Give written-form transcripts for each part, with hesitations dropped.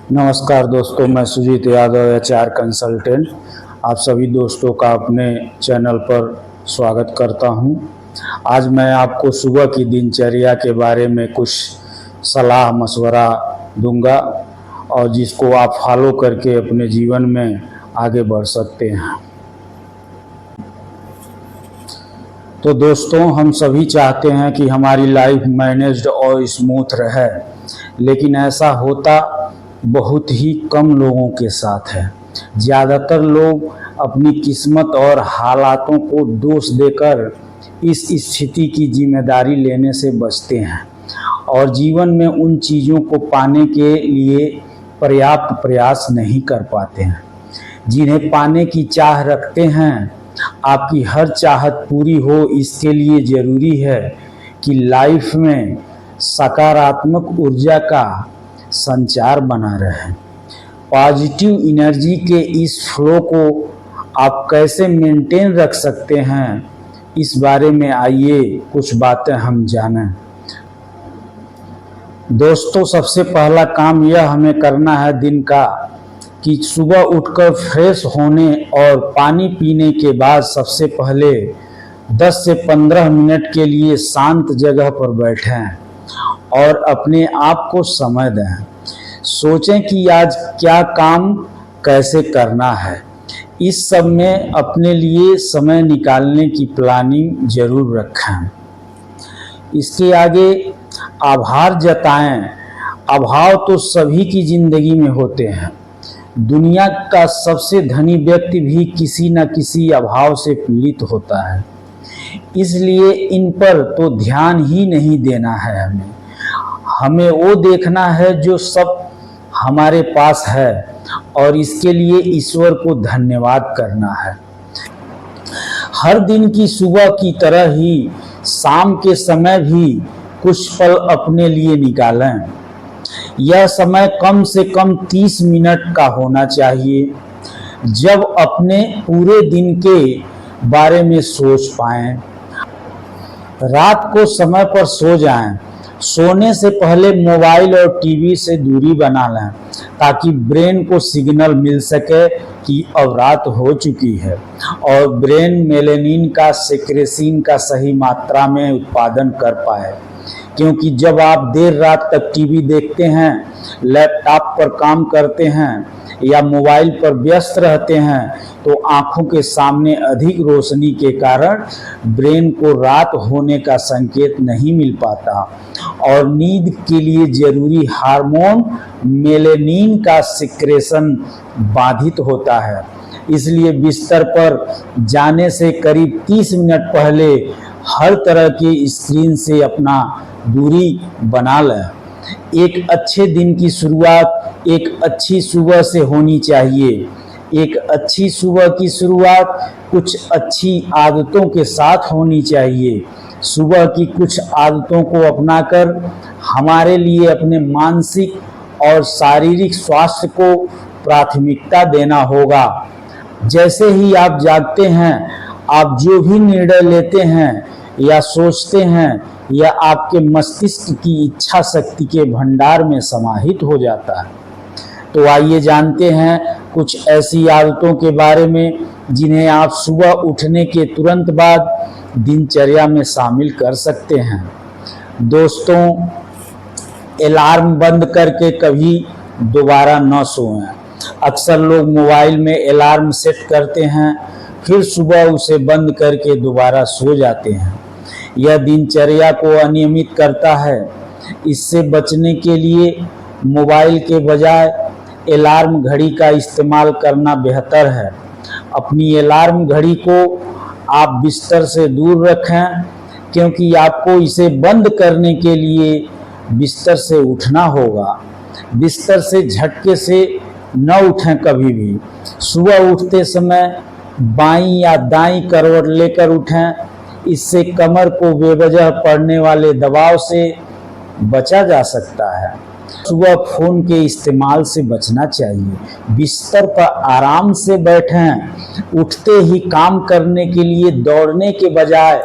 नमस्कार दोस्तों, मैं सुजीत यादव एचआर कंसल्टेंट आप सभी दोस्तों का अपने चैनल पर स्वागत करता हूं। आज मैं आपको सुबह की दिनचर्या के बारे में कुछ सलाह मशवरा दूंगा और जिसको आप फॉलो करके अपने जीवन में आगे बढ़ सकते हैं। तो दोस्तों, हम सभी चाहते हैं कि हमारी लाइफ मैनेज्ड और स्मूथ रहे, लेकिन ऐसा होता बहुत ही कम लोगों के साथ है। ज़्यादातर लोग अपनी किस्मत और हालातों को दोष देकर इस स्थिति की जिम्मेदारी लेने से बचते हैं और जीवन में उन चीज़ों को पाने के लिए पर्याप्त प्रयास नहीं कर पाते हैं जिन्हें पाने की चाह रखते हैं। आपकी हर चाहत पूरी हो, इसके लिए ज़रूरी है कि लाइफ में सकारात्मक ऊर्जा का संचार बना रहे। पॉजिटिव एनर्जी के इस फ्लो को आप कैसे मेंटेन रख सकते हैं, इस बारे में आइए कुछ बातें हम जानें। दोस्तों, सबसे पहला काम यह हमें करना है दिन का कि सुबह उठकर फ्रेश होने और पानी पीने के बाद सबसे पहले 10 से 15 मिनट के लिए शांत जगह पर बैठें और अपने आप को समय दें। सोचें कि आज क्या काम कैसे करना है। इस सब में अपने लिए समय निकालने की प्लानिंग जरूर रखें। इसके आगे आभार जताएं। अभाव तो सभी की जिंदगी में होते हैं। दुनिया का सबसे धनी व्यक्ति भी किसी न किसी अभाव से पीड़ित होता है, इसलिए इन पर तो ध्यान ही नहीं देना है। हमें वो देखना है जो सब हमारे पास है और इसके लिए ईश्वर को धन्यवाद करना है। हर दिन की सुबह की तरह ही शाम के समय भी कुछ पल अपने लिए निकालें। यह समय कम से कम 30 मिनट का होना चाहिए, जब अपने पूरे दिन के बारे में सोच पाएं। रात को समय पर सो जाएं। सोने से पहले मोबाइल और टीवी से दूरी बना लें ताकि ब्रेन को सिग्नल मिल सके कि अब रात हो चुकी है और ब्रेन मेलेनिन का सेक्रेशन का सही मात्रा में उत्पादन कर पाए। क्योंकि जब आप देर रात तक टीवी देखते हैं, लैपटॉप पर काम करते हैं या मोबाइल पर व्यस्त रहते हैं तो आंखों के सामने अधिक रोशनी के कारण ब्रेन को रात होने का संकेत नहीं मिल पाता और नींद के लिए जरूरी हार्मोन मेलेनिन का सिक्रेशन बाधित होता है। इसलिए बिस्तर पर जाने से करीब 30 मिनट पहले हर तरह की स्क्रीन से अपना दूरी बना लें। एक अच्छे दिन की शुरुआत एक अच्छी सुबह से होनी चाहिए। एक अच्छी सुबह की शुरुआत कुछ अच्छी आदतों के साथ होनी चाहिए। सुबह की कुछ आदतों को अपनाकर हमारे लिए अपने मानसिक और शारीरिक स्वास्थ्य को प्राथमिकता देना होगा। जैसे ही आप जागते हैं, आप जो भी निर्णय लेते हैं या सोचते हैं यह आपके मस्तिष्क की इच्छा शक्ति के भंडार में समाहित हो जाता है। तो आइए जानते हैं कुछ ऐसी आदतों के बारे में जिन्हें आप सुबह उठने के तुरंत बाद दिनचर्या में शामिल कर सकते हैं। दोस्तों, अलार्म बंद करके कभी दोबारा न सोएं। अक्सर लोग मोबाइल में अलार्म सेट करते हैं, फिर सुबह उसे बंद करके दोबारा सो जाते हैं। यह दिनचर्या को अनियमित करता है। इससे बचने के लिए मोबाइल के बजाय अलार्म घड़ी का इस्तेमाल करना बेहतर है। अपनी अलार्म घड़ी को आप बिस्तर से दूर रखें, क्योंकि आपको इसे बंद करने के लिए बिस्तर से उठना होगा। बिस्तर से झटके से न उठें कभी भी। सुबह उठते समय बाईं या दाईं करवट लेकर उठें। इससे कमर को बेवजह पड़ने वाले दबाव से बचा जा सकता है। सुबह फोन के इस्तेमाल से बचना चाहिए। बिस्तर पर आराम से बैठें। उठते ही काम करने के लिए दौड़ने के बजाय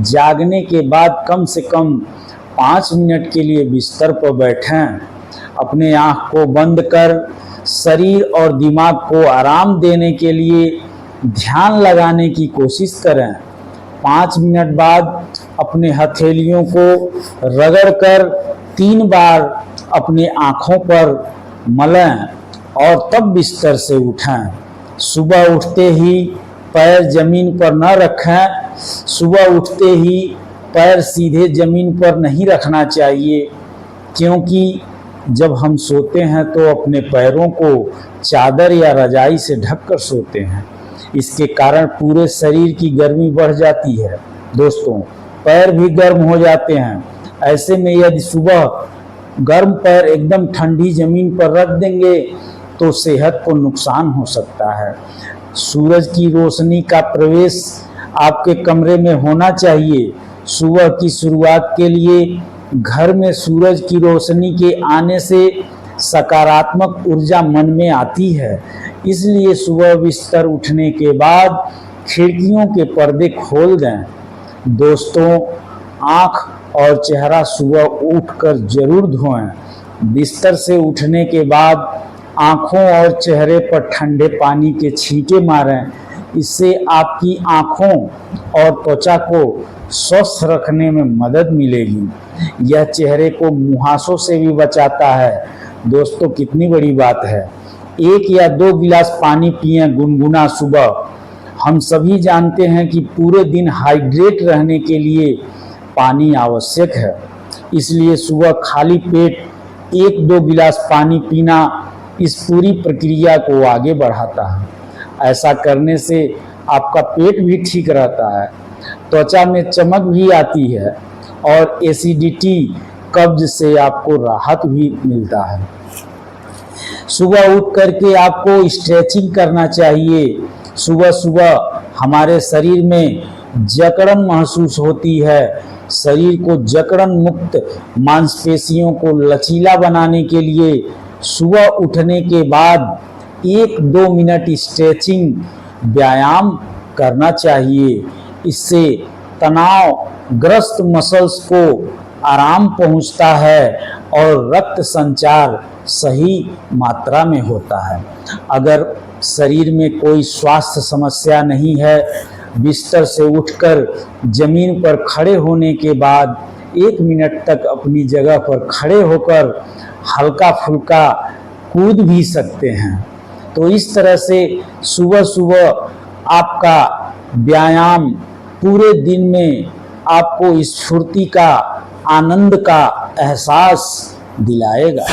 जागने के बाद कम से कम 5 मिनट के लिए बिस्तर पर बैठें अपने आँख को बंद कर शरीर और दिमाग को आराम देने के लिए ध्यान लगाने की कोशिश करें। 5 मिनट बाद अपने हथेलियों को रगड़कर 3 बार अपने आँखों पर मलें और तब बिस्तर से उठें। सुबह उठते ही पैर जमीन पर न रखें। सुबह उठते ही पैर सीधे जमीन पर नहीं रखना चाहिए, क्योंकि जब हम सोते हैं तो अपने पैरों को चादर या रजाई से ढककर सोते हैं। इसके कारण पूरे शरीर की गर्मी बढ़ जाती है। दोस्तों, पैर भी गर्म हो जाते हैं। ऐसे में यदि सुबह गर्म पैर एकदम ठंडी जमीन पर रख देंगे तो सेहत को नुकसान हो सकता है। सूरज की रोशनी का प्रवेश आपके कमरे में होना चाहिए। सुबह की शुरुआत के लिए घर में सूरज की रोशनी के आने से सकारात्मक ऊर्जा मन में आती है। इसलिए सुबह बिस्तर उठने के बाद खिड़कियों के पर्दे खोल दें। दोस्तों, आँख और चेहरा सुबह उठकर जरूर धोएं। बिस्तर से उठने के बाद आँखों और चेहरे पर ठंडे पानी के छींटे मारें। इससे आपकी आँखों और त्वचा को स्वस्थ रखने में मदद मिलेगी। यह चेहरे को मुहासों से भी बचाता है। दोस्तों, कितनी बड़ी बात है। 1 या 2 गिलास पानी पिएं गुनगुना सुबह। हम सभी जानते हैं कि पूरे दिन हाइड्रेट रहने के लिए पानी आवश्यक है। इसलिए सुबह खाली पेट 1-2 गिलास पानी पीना इस पूरी प्रक्रिया को आगे बढ़ाता है। ऐसा करने से आपका पेट भी ठीक रहता है, त्वचा में चमक भी आती है और एसिडिटी कब्ज से आपको राहत भी मिलता है। सुबह उठ करके आपको स्ट्रेचिंग करना चाहिए। सुबह सुबह हमारे शरीर में जकड़न महसूस होती है। शरीर को जकड़न मुक्त मांसपेशियों को लचीला बनाने के लिए सुबह उठने के बाद 1-2 मिनट स्ट्रेचिंग व्यायाम करना चाहिए। इससे तनावग्रस्त मसल्स को आराम पहुंचता है और रक्त संचार सही मात्रा में होता है। अगर शरीर में कोई स्वास्थ्य समस्या नहीं है, बिस्तर से उठकर जमीन पर खड़े होने के बाद 1 मिनट तक अपनी जगह पर खड़े होकर हल्का फुल्का कूद भी सकते हैं। तो इस तरह से सुबह सुबह आपका व्यायाम पूरे दिन में आपको स्फूर्ति का, आनंद का एहसास दिलाएगा।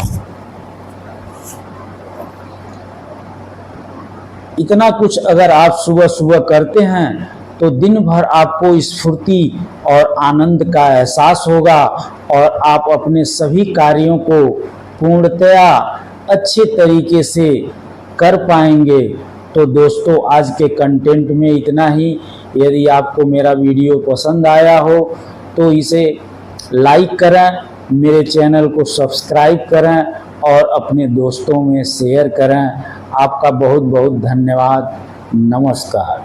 इतना कुछ अगर आप सुबह सुबह करते हैं तो दिन भर आपको स्फूर्ति और आनंद का एहसास होगा और आप अपने सभी कार्यों को पूर्णतया अच्छे तरीके से कर पाएंगे। तो दोस्तों, आज के कंटेंट में इतना ही। यदि आपको मेरा वीडियो पसंद आया हो तो इसे लाइक करें, मेरे चैनल को सब्सक्राइब करें और अपने दोस्तों में शेयर करें। आपका बहुत बहुत धन्यवाद। नमस्कार।